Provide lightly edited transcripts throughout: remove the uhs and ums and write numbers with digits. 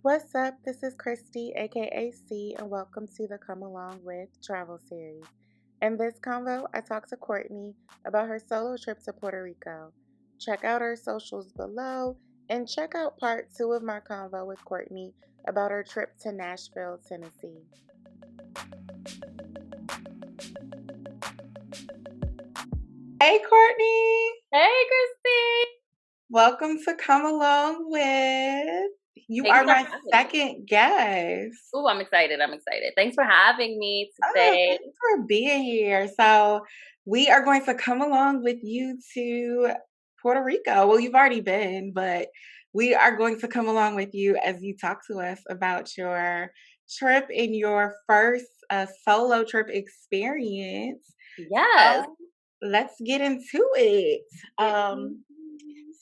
What's up? This is Christy, aka C, and welcome to the Come Along with Travel series. In this convo, I talk to Courtney about her solo trip to Puerto Rico. Check out her socials below and check out part 2 of my convo with Courtney about her trip to Nashville, Tennessee. Hey, Courtney. Hey, Christy. Welcome to Come Along with. You Thanks are for my having me. second guest. Ooh, I'm excited. Thanks for having me Oh, today. thanks for being here. So, we are going to come along with you to Puerto Rico. Well, you've already been, but we are going to come along with you as you talk to us about your trip and your first solo trip experience. Yes. So, let's get into it.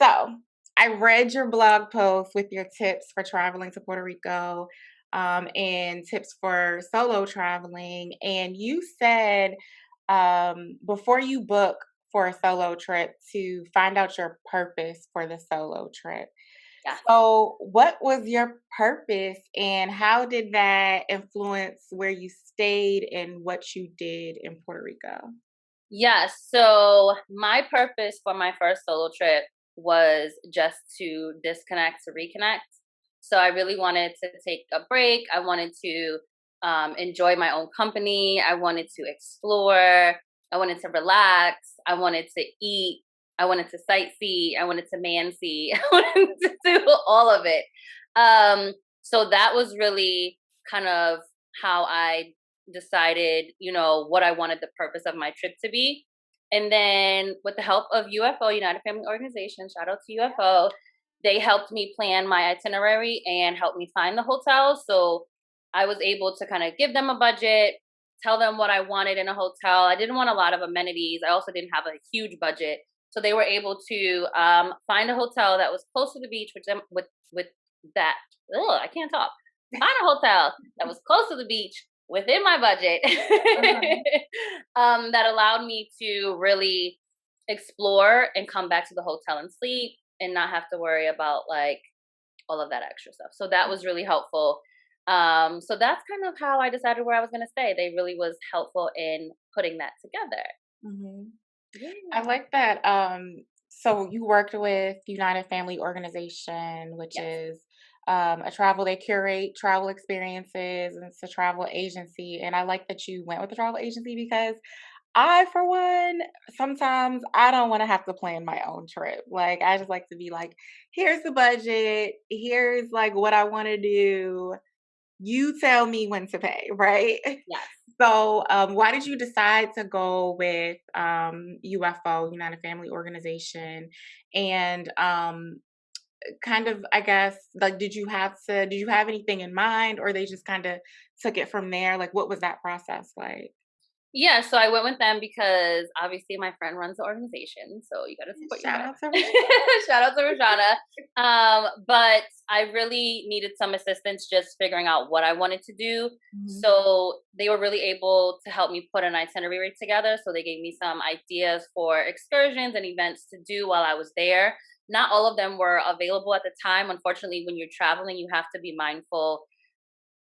So, I read your blog post with your tips for traveling to Puerto Rico and tips for solo traveling. And you said before you book for a solo trip to find out your purpose for the solo trip. Yes. So, what was your purpose and how did that influence where you stayed and what you did in Puerto Rico? Yes. So my purpose for my first solo trip was just to disconnect, to reconnect. So I really wanted to take a break. I wanted to enjoy my own company. I wanted to explore. I wanted to relax. I wanted to eat. I wanted to sightsee. I wanted to man see. I wanted to do all of it. So that was really kind of how I decided, what I wanted the purpose of my trip to be. And then with the help of UFO, United Family Organization, shout out to UFO, they helped me plan my itinerary and helped me find the hotel. So I was able to kind of give them a budget, tell them what I wanted in a hotel. I didn't want a lot of amenities. I also didn't have a huge budget. So they were able to find a hotel that was close to the beach with that. I can't talk. Find a hotel that was close to the beach within my budget that allowed me to really explore and come back to the hotel and sleep and not have to worry about like all of that extra stuff. So that was really helpful. So that's kind of how I decided where I was going to stay. They really was helpful in putting that together. Hmm. Yeah. I like that. So you worked with United Family Organization, which Yes. is they curate travel experiences and it's a travel agency. And I like that you went with the travel agency because I, for one, sometimes I don't want to have to plan my own trip. Like, I just like to be like, here's the budget, here's like what I want to do. You tell me when to pay, right? Yes. So, why did you decide to go with UFO, United Family Organization, and kind of, I guess, like, did you have anything in mind, or they just kind of took it from there? Like, what was that process like? Yeah, so I went with them because obviously my friend runs the organization, so you gotta support your Shout friend. out to Rashida. Shout out to Rashana. But I really needed some assistance just figuring out what I wanted to do. Mhm. So they were really able to help me put an itinerary together. So they gave me some ideas for excursions and events to do while I was there. Not all of them were available at the time. Unfortunately, when you're traveling, you have to be mindful,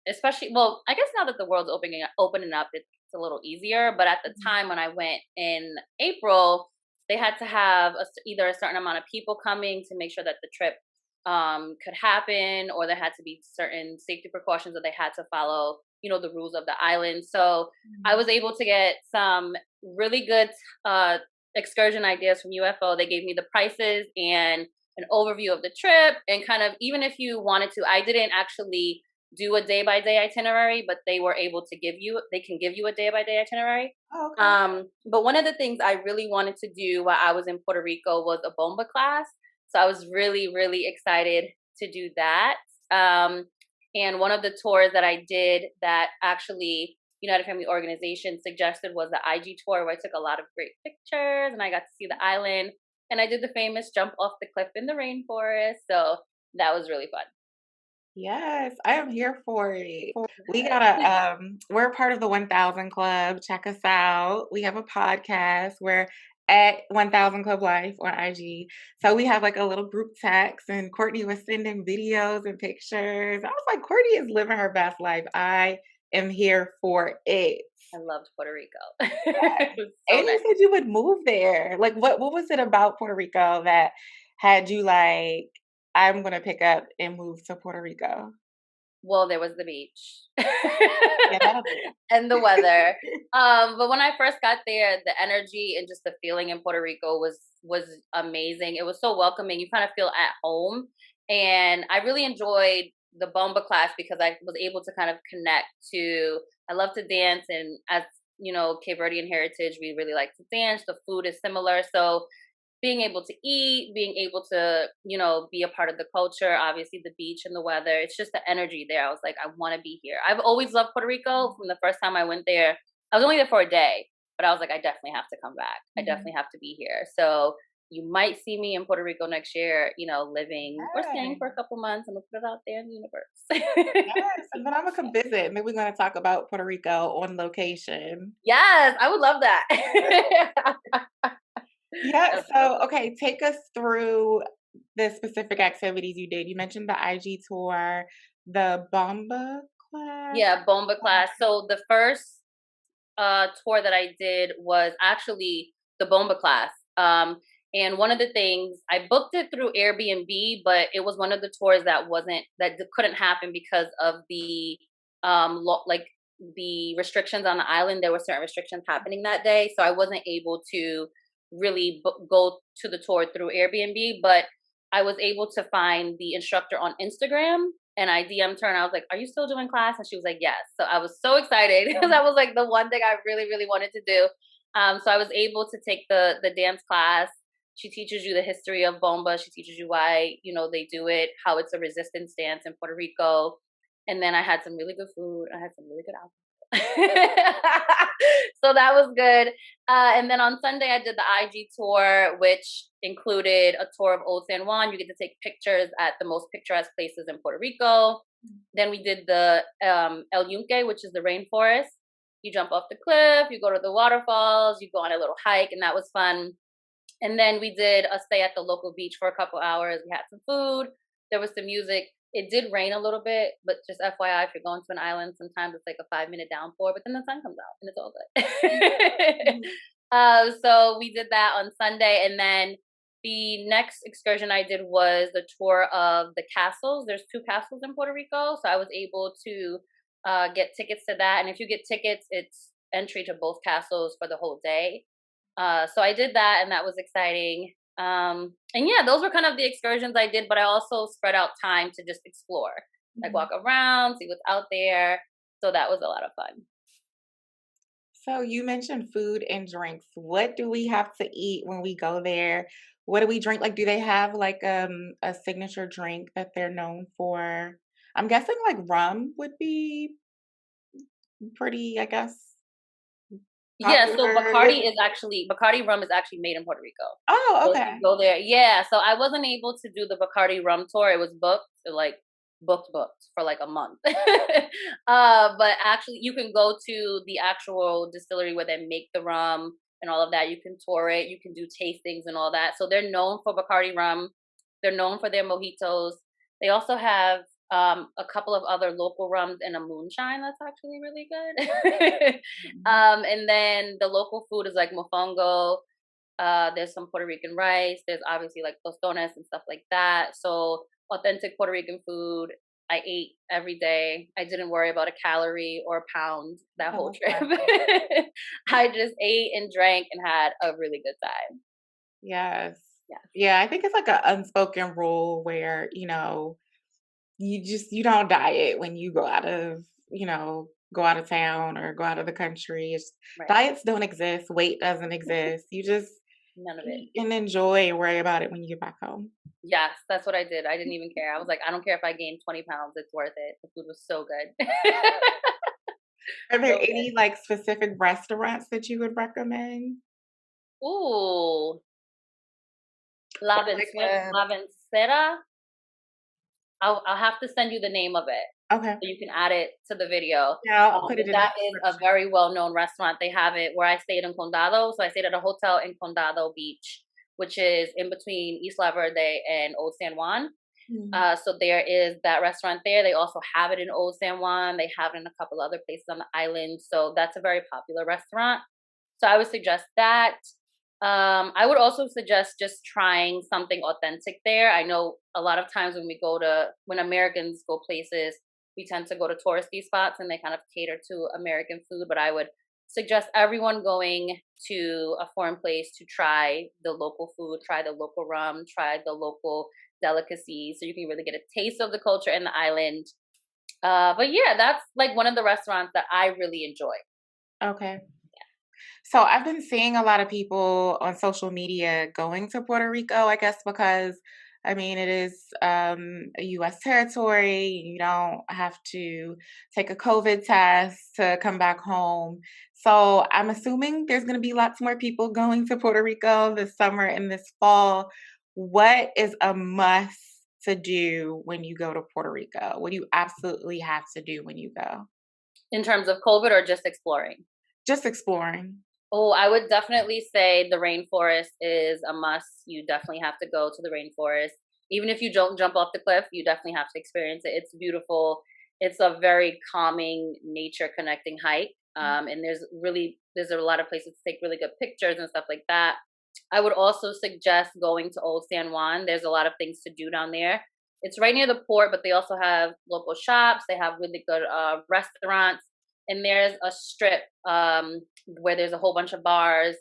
especially, well, I guess now that the world's opening up, it's a little easier. But at the Mhm. time when I went in April, they had to have either a certain amount of people coming to make sure that the trip could happen, or there had to be certain safety precautions that they had to follow, the rules of the island. So I Mhm. was able to get some really good uh, excursion ideas from UFO. They gave me the prices and an overview of the trip, and kind of, even if you wanted to, I didn't actually do a day by day itinerary, but they can give you a day by day itinerary. Oh, okay. But one of the things I really wanted to do while I was in Puerto Rico was a Bomba class. So I was really, really excited to do that. And one of the tours that I did that actually United Family Organization suggested was the IG Tour, where I took a lot of great pictures and I got to see the island. And I did the famous jump off the cliff in the rainforest. So that was really fun. Yes, I am here for it. We gotta we're part of the 1000 Club. Check us out. We have a podcast where at 1000 Club Life on IG. So we have like a little group text, and Courtney was sending videos and pictures. I was like, Courtney is living her best life. I am here for it. I loved Puerto Rico. Yes. It was so And you nice. said you would move there. Like, what was it about Puerto Rico that had you like, I'm gonna pick up and move to Puerto Rico? Well, there was the beach Yeah, that'll do and the weather. it. But when I first got there, the energy and just the feeling in Puerto Rico was amazing. It was so welcoming. You kind of feel at home, and I really enjoyed the Bomba class because I was able to kind of connect to. I love to dance, and as you know, Cape Verdean heritage, we really like to dance. The food is similar, so being able to eat, being able to, be a part of the culture, obviously the beach and the weather, it's just the energy there. I was like, I want to be here. I've always loved Puerto Rico from the first time I went there. I was only there for a day, but I was like, I definitely have to come back. I Mhm. definitely have to be here. So you might see me in Puerto Rico next year, living or staying for Yes, a couple months. I'm gonna put it out there in the universe. yes, and then Imma come visit. Maybe we're gonna talk about Puerto Rico on location. Yes, I would love that. Yeah, so, Definitely. okay, take us through the specific activities you did. You mentioned the IG tour, the Bomba class? Yeah, Bomba class. So the first tour that I did was actually the Bomba class. And one of the things I booked it through Airbnb, but it was one of the tours that couldn't happen because of the like the restrictions on the island. There were certain restrictions happening that day, so I wasn't able to really go to the tour through Airbnb. But I was able to find the instructor on Instagram, and I DM'd her and I was like, "Are you still doing class?" And she was like, "Yes." So I was so excited because that was like the one thing I really, really wanted to do. So I was able to take the dance class. She teaches you the history of bomba. She teaches you why they do it, how it's a resistance dance in Puerto Rico. And then I had some really good food. I had some really good alcohol. So that was good. And then on Sunday, I did the IG tour, which included a tour of Old San Juan. You get to take pictures at the most picturesque places in Puerto Rico. Then we did the El Yunque, which is the rainforest. You jump off the cliff, you go to the waterfalls, you go on a little hike, and that was fun. And then we did a stay at the local beach for a couple hours. We had some food. There was some music. It did rain a little bit, but just FYI, if you're going to an island, sometimes it's like a 5 minute downpour, but then the sun comes out and it's all good. Mhm. So we did that on Sunday. And then the next excursion I did was the tour of the castles. There's two castles in Puerto Rico. So I was able to get tickets to that. And if you get tickets, it's entry to both castles for the whole day. So I did that, and that was exciting. And yeah, those were kind of the excursions I did, but I also spread out time to just explore, like Mhm. walk around, see what's out there. So that was a lot of fun. So you mentioned food and drinks. What do we have to eat when we go there? What do we drink? Like, do they have like a signature drink that they're known for? I'm guessing like rum would be pretty, I guess, Yeah, so popular. Is Bacardi rum is actually made in Puerto Rico. Oh, So if you okay. go there, yeah. So I wasn't able to do the Bacardi rum tour. It was booked, so like booked for like a month. But actually, you can go to the actual distillery where they make the rum and all of that. You can tour it. You can do tastings and all that. So they're known for Bacardi rum. They're known for their mojitos. They also have a couple of other local rums and a moonshine that's actually really good. Mhm. And then the local food is like mofongo. There's some Puerto Rican rice. There's obviously like tostones and stuff like that. So authentic Puerto Rican food. I ate every day. I didn't worry about a calorie or a pound that Oh, whole that's trip. nice. I just ate and drank and had a really good time. Yes. Yeah. Yeah, I think it's like an unspoken rule where, you don't diet when you go out of town or go out of the country. Right. Diets don't exist, weight doesn't exist. You just None of it. eat and enjoy and worry about it when you get back home. Yes, that's what I did. I didn't even care. I was like, I don't care if I gain 20 pounds. It's worth it. The food was so good. Are there So good. any like specific restaurants that you would recommend? Ooh, Or like La Vencera. I'll have to send you the name of it. Okay. so you can add it to the video. Yeah, I'll put But it in the that is a description. very well-known restaurant. They have it where I stayed in Condado. So I stayed at a hotel in Condado Beach, which is in between Isla Verde and Old San Juan. Mm. So there is that restaurant there. They also have it in Old San Juan. They have it in a couple other places on the island. So that's a very popular restaurant. So I would suggest that. I would also suggest just trying something authentic there. I know a lot of times when Americans go places, we tend to go to touristy spots and they kind of cater to American food. But I would suggest everyone going to a foreign place to try the local food, try the local rum, try the local delicacies, so you can really get a taste of the culture and the island. But yeah, that's like one of the restaurants that I really enjoy. Okay. So I've been seeing a lot of people on social media going to Puerto Rico, I guess because I mean it is a US territory. You don't have to take a COVID test to come back home. So I'm assuming there's going to be lots more people going to Puerto Rico this summer and this fall. What is a must to do when you go to Puerto Rico? What do you absolutely have to do when you go? In terms of COVID or just exploring? Just exploring. Oh, I would definitely say the rainforest is a must. You definitely have to go to the rainforest. Even if you don't jump off the cliff, you definitely have to experience it. It's beautiful. It's a very calming, nature connecting hike. And there's a lot of places to take really good pictures and stuff like that. I would also suggest going to Old San Juan. There's a lot of things to do down there. It's right near the port, but they also have local shops. They have really good restaurants, and there's a strip where there's a whole bunch of bars,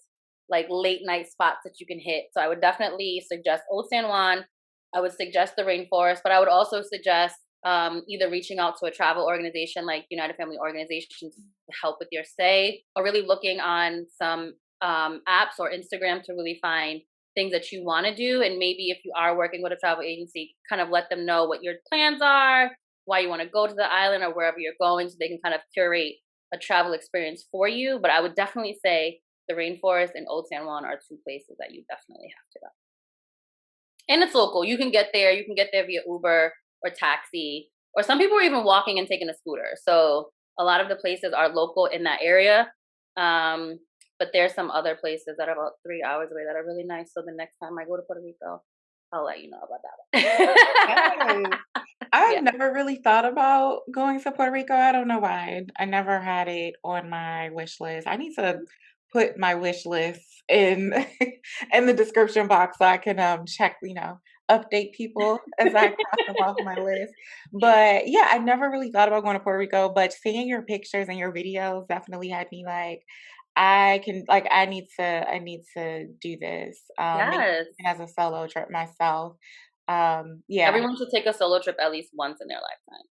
like late night spots that you can hit. So I would definitely suggest Old San Juan. I would suggest the rainforest, but I would also suggest either reaching out to a travel organization like United Family Organizations to help with your stay, or really looking on some apps or Instagram to really find things that you want to do. And maybe if you are working with a travel agency, kind of let them know what your plans are, why you want to go to the island or wherever you're going, so they can kind of curate a travel experience for you. But I would definitely say the rainforest and Old San Juan are two places that you definitely have to go. And it's local. You can get there. You can get there via Uber or taxi, or some people are even walking and taking a scooter. So a lot of the places are local in that area. Um, but there's some other places that are about 3 hours away that are really nice. So the next time I go to Puerto Rico, I'll let you know about Yes. that one. Yeah. I've never really thought about going to Puerto Rico. I don't know why. I never had it on my wish list. I need to put my wish list in in the description box so I can check, update people as I cross them off my list. But yeah, I never really thought about going to Puerto Rico, but seeing your pictures and your videos definitely had me like I need to do this. Maybe Yes. even as a solo trip myself. Yeah, Everyone should take a solo trip at least once in their lifetime.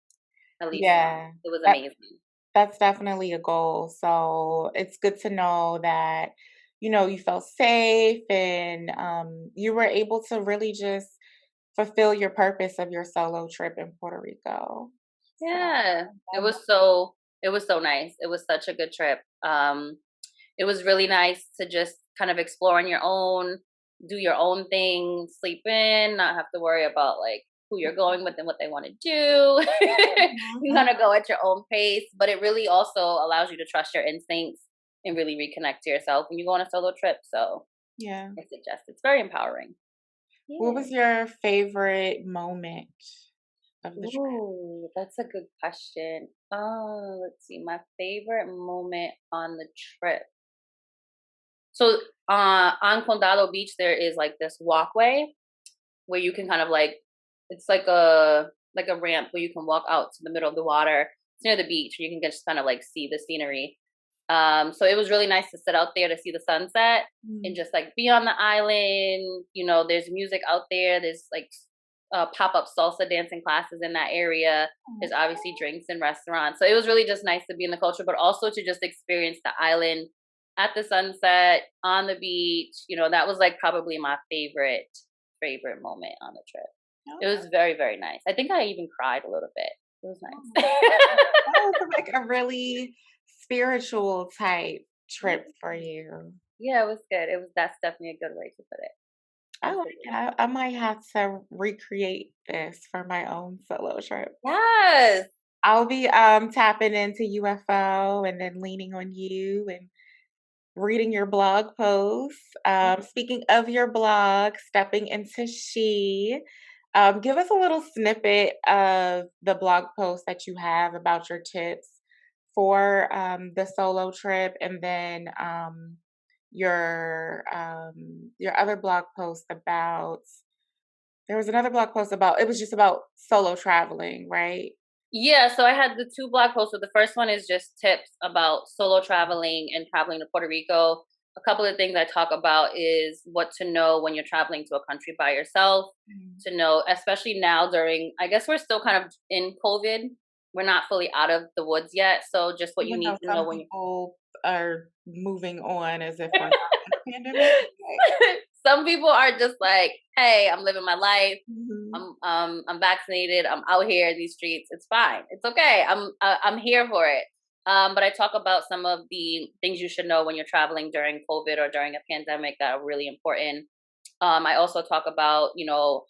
At least once. yeah. It was That amazing. that's definitely a goal. So it's good to know that, you felt safe and you were able to really just fulfill your purpose of your solo trip in Puerto Rico. So Yeah. I love It was so nice. It was such a good trip. It was really nice to just kind of explore on your own, do your own thing, sleep in, not have to worry about like who you're going with and what they want to do. You Mhm. kind of go at your own pace, but it really also allows you to trust your instincts and really reconnect to yourself when you go on a solo trip. So Yeah. I suggest it's very empowering. What Yeah. was your favorite moment of the trip? Ooh, that's a good question. Oh, let's see. My favorite moment on the trip. So, on Condado Beach, there is like this walkway where you can kind of like, it's like a ramp where you can walk out to the middle of the water. It's near the beach. You can just kind of like see the scenery. So it was really nice to sit out there to see the sunset and Mm. just like be on the island. There's music out there. There's like pop up salsa dancing classes in that area. There's obviously drinks and restaurants. So it was really just nice to be in the culture, but also to just experience the island at the sunset on the beach. That was like probably my favorite moment on the trip. It Okay. was very, very nice. I think I even cried a little bit. It was Oh, nice. that was like a really spiritual type Yeah. trip for you. Yeah, it was good. That's definitely a good way to put it. I like it. Absolutely. I might have to recreate this for my own solo trip. Yes. I'll be tapping into UFO and then leaning on you and reading your blog posts. Speaking of your blog, stepping into she, give us a little snippet of the blog post that you have about your tips for the solo trip, and then your other blog post about. There was another blog post about it was just about solo traveling, right? Yeah, so I had the two blog posts. So the first one is just tips about solo traveling and traveling to Puerto Rico. A couple of things I talk about is what to know when you're traveling to a country by yourself, Mm. to know, especially now during, I guess we're still kind of in COVID. We're not fully out of the woods yet. So just what you Even though need to know some when you people are moving on as if we're not in a pandemic, like. some people are just like, hey, I'm living my life. Mhm. I'm vaccinated. I'm out here in these streets. It's fine. It's okay. I'm here for it. But I talk about some of the things you should know when you're traveling during COVID or during a pandemic that are really important. I also talk about,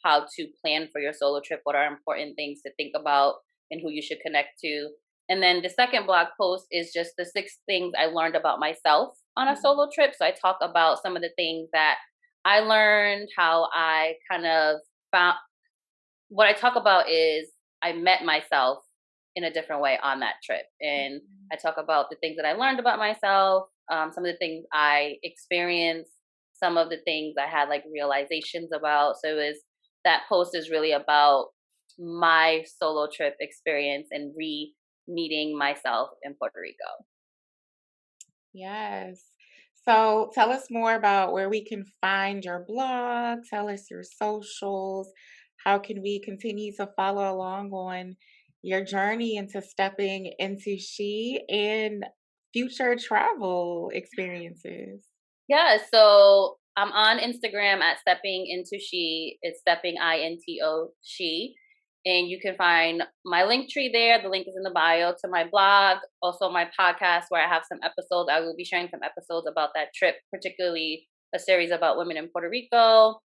how to plan for your solo trip, what are important things to think about, and who you should connect to. And then the second blog post is just the 6 things I learned about myself on a Mhm. solo trip. So I talk about some of the things that I learned, how I kind of found. What I talk about is I met myself in a different way on that trip. And Mhm. I talk about the things that I learned about myself, some of the things I experienced, some of the things I had like realizations about. So it was that post is really about my solo trip experience and re meeting myself in Puerto Rico. Yes. So tell us more about where we can find your blog. Tell us your socials. How can we continue to follow along on your journey into stepping into she and future travel experiences? Yeah, so I'm on Instagram at stepping into she. It's stepping INTO she. And you can find my link tree there. The link is in the bio to my blog, also my podcast where I have some episodes. I will be sharing some episodes about that trip, particularly a series about women in Puerto Rico.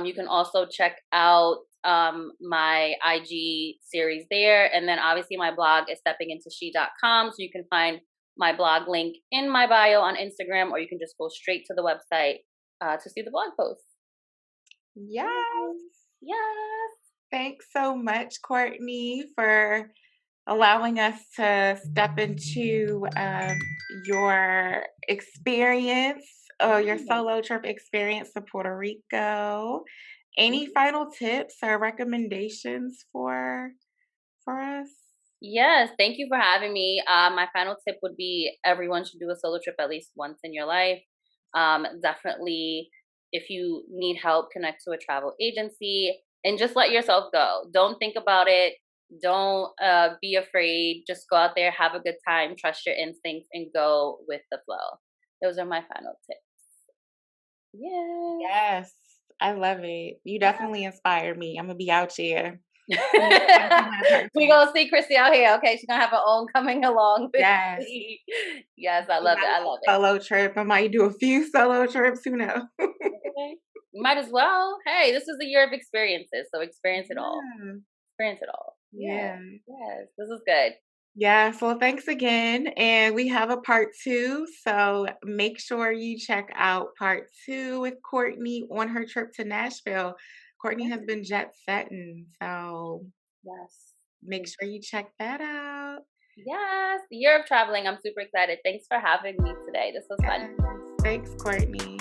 You can also check out my IG series there. And then obviously my blog is steppingintoshe.com. So you can find my blog link in my bio on Instagram, or you can just go straight to the website to see the blog post. Yes. Yay. Yes. Thanks so much, Courtney, for allowing us to step into your experience, your Yeah. solo trip experience to Puerto Rico. Any Mhm. final tips or recommendations for us? Yes, thank you for having me. My final tip would be everyone should do a solo trip at least once in your life. Definitely, if you need help, connect to a travel agency and just let yourself go. Don't think about it. Don't be afraid. Just go out there, have a good time, trust your instincts, and go with the flow. Those are my final tips. Yes. Yes, I love it. You Yeah. definitely inspired me. I'm gonna be out here. I'm doing my We purpose. gonna see Chrissy out here. Okay, she's gonna have her own coming along with Yes. me. Yes, I Do love my it. I little love it. solo trip. I might do a few solo trips. Who knows? Okay. Might as well. Hey, this is the year of experiences, so experience it all. Yeah. Experience it all. Yeah. Yeah. Yes. This is good. Yes, well, thanks again. And we have a part two. So make sure you check out part two with Courtney on her trip to Nashville. Courtney has Mhm. been jet setting. So Yes. make Mm. sure you check that out. Yes. The year of traveling. I'm super excited. Thanks for having me today. This was fun. Yes. Thanks, Courtney.